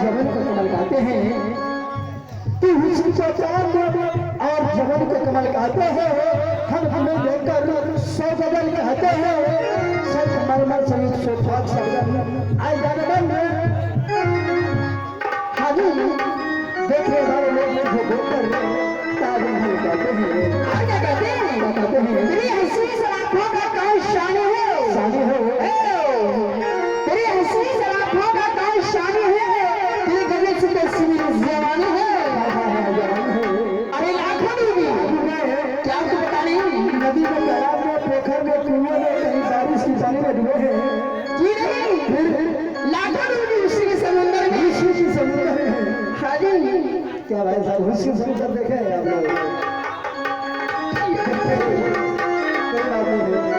जवन को कमल कहते हैं, तू हुस्न को चांद और जवन को कमल कहते हैं। हम हमें देखकर सौ गगन कहते हैं, सच मरमर सहित सोचाक सगन आई जानबन। हाजी देखने वाले लोग मुझे देखकर ताजमहल कहते हैं। क्या कहते हैं? कहते हैं तेरी हंसी सलाखों का कौन शान है? शादी हो तेरी हंसी सलाखों का कौन शान है? तेरे गले से तस्वीर जवानी है। अरे लाखों बीवी क्या आपको पता नहीं? नदी में, तालाब में, पोखर में, कुएं में, कहीं बारिश की पानी में डूबे हैं। जी नहीं, लाखों बीवी उसी के समुद्र में। उसी की समुद्र में। हाँ जी, क्या भाई साहब उसी समुद्र देखे हैं आप लोग? कोई बात नहीं,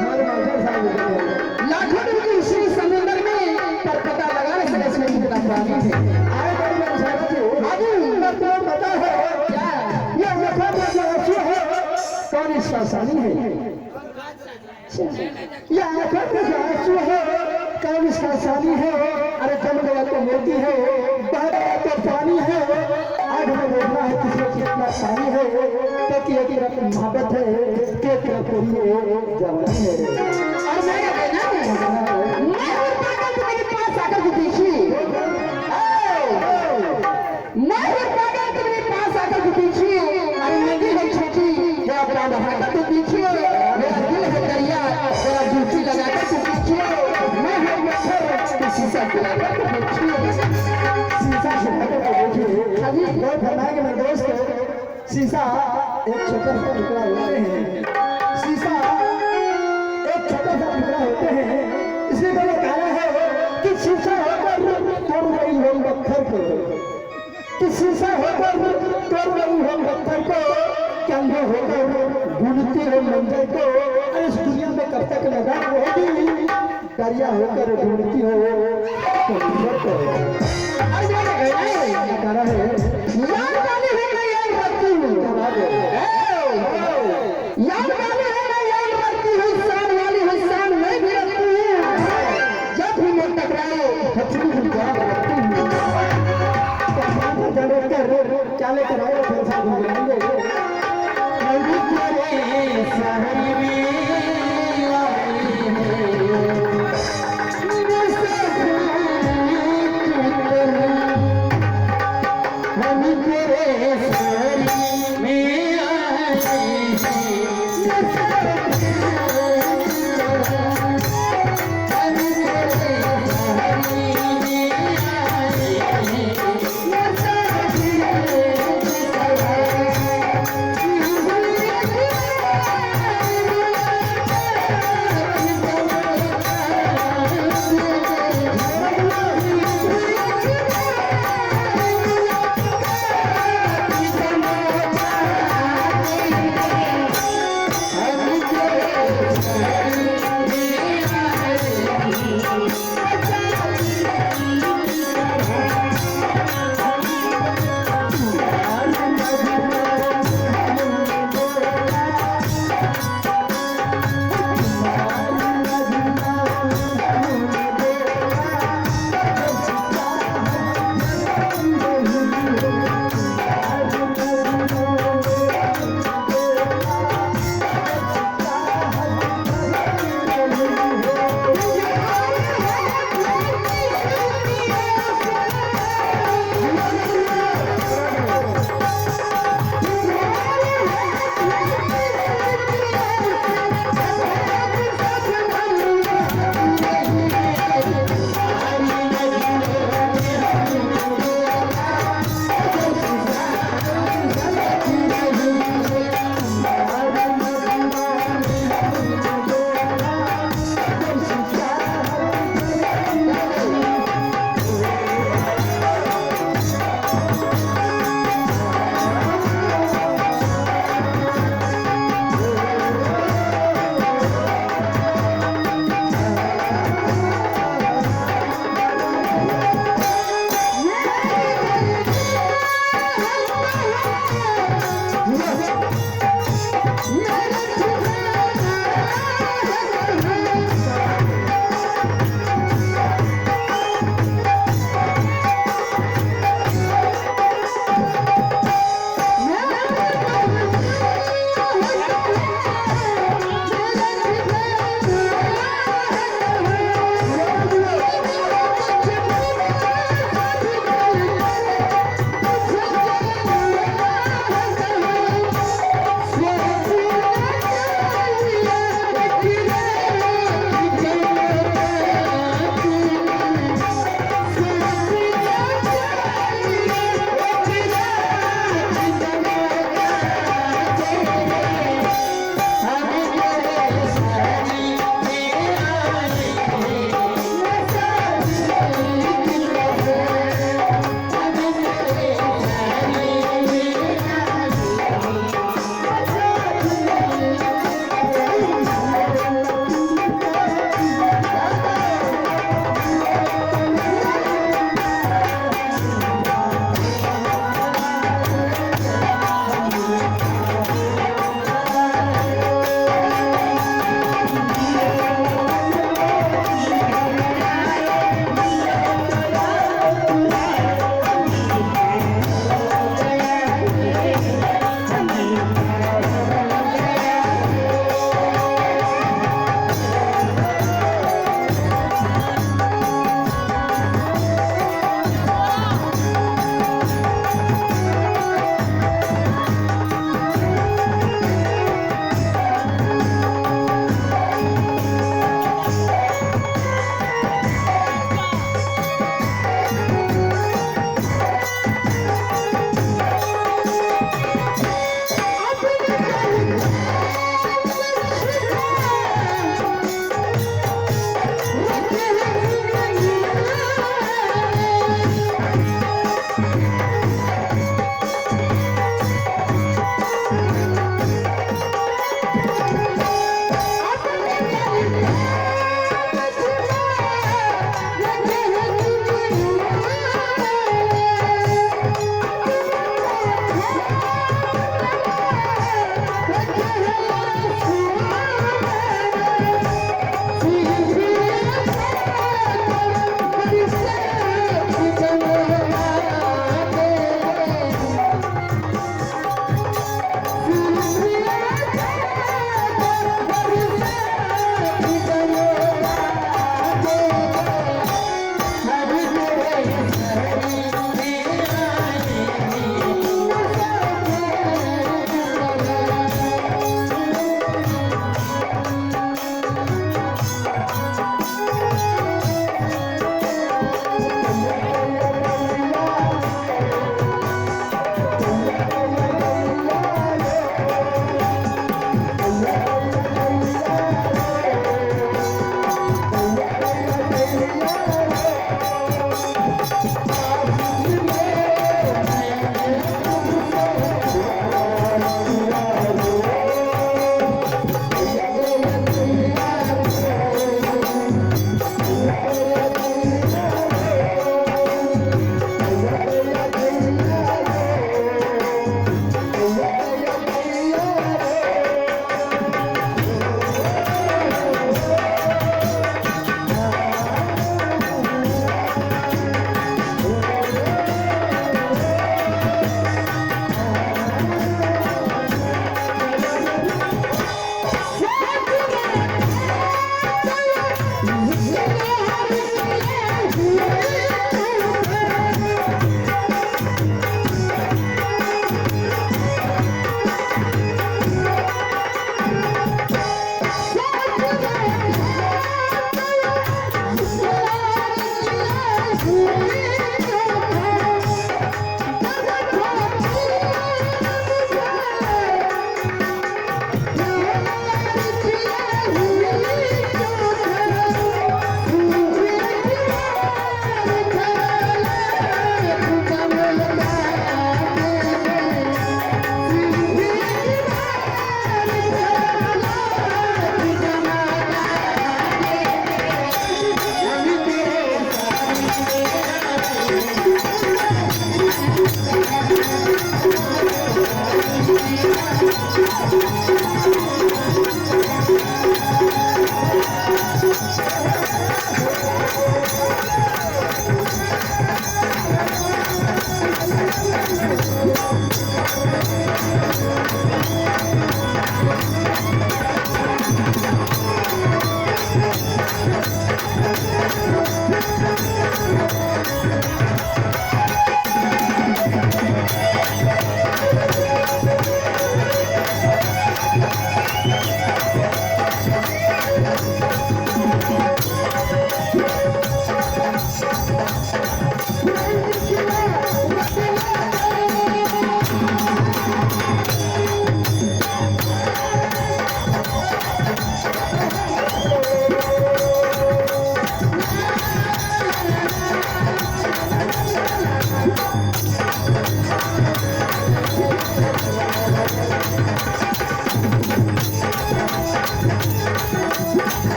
हमारे मास्टर साहब देखे हैं। लाखों बीवी उसी समुद्र में, पर पता लगा नहीं सके इसमें कितना पानी है। आए बड़ी बड़ी साहब जी, हाँ जी, तो पता है क्या? ये देखो जो आंसू है कौन इसका सानी है? ये आंखों में जो आंसू है कौन इसका सानी है? अरे जम गया तो मोती है, बह गया तो पानी है। आज हमें देखना है किसमें कितना पानी है। कि एक तरफ मोहब्बत है, कि एक तरफ पूरी जवानी है। और मैं क्या कहना है? मैं हूँ पागल तुम्हारे पास आकर के देखी। मैं हूँ पागल तुम्हारे पास आकर के देखी। अरे नदी है छोटी, जरा प्राण हटाकर के देखिए। मेरा दिल है दरिया, जरा डुबकी लगाकर के देखिए। मैं हूँ पत्थर, तो शीशा पिलाकर के देखिए। शीशा छुपाकर के देखिए। अभी लोग फरमाएंगे मेरे दोस्त, शीशा एक छोटा सा टुकड़ा होते हैं। शीशा एक छोटा सा टुकड़ा होते हैं। इसलिए मैंने कहा है कि शीशा होकर तोड़ रही हो पत्थर को, कि शीशा होकर तोड़ रही हो पत्थर को, कंधे होकर ढूंढती हो मंजर को। इस दुनिया में कब तक नजर रहेगी, दरिया होकर ढूंढती हो मंजर को। और मैं क्या कहना है? क्या कह रहा है? यार वाली है मैं यार रखती हूँ। यार वाली है मैं यार रखती हूँ। शान वाली है शान मैं भी रखती हूँ। जब भी मैं टकराए हथेली में याद रखती हूँ। क्या लेकर आए फिर साथ में जाएंगे। कभी तेरे शहर में आई है, जैसे हम तेरे शहर में आए हैं।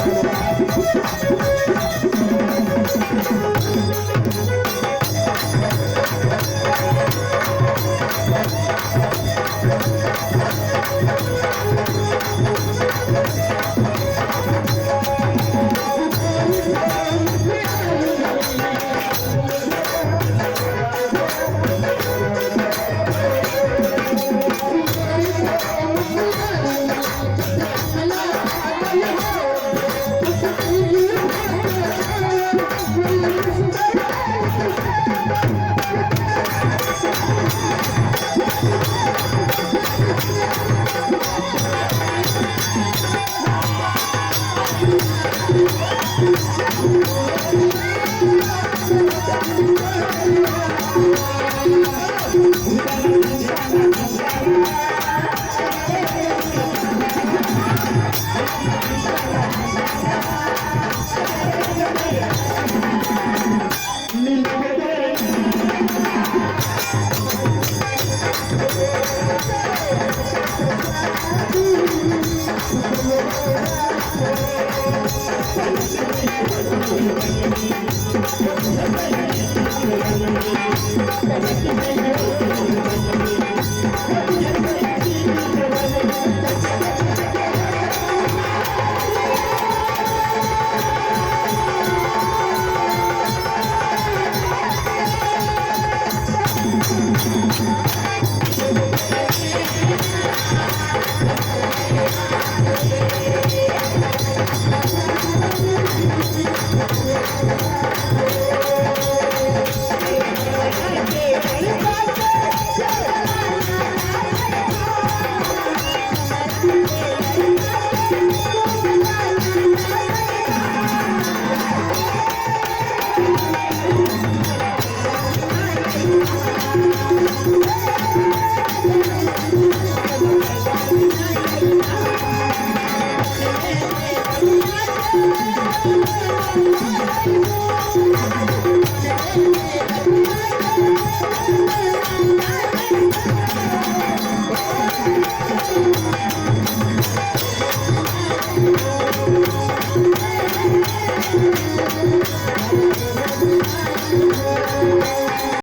शीशा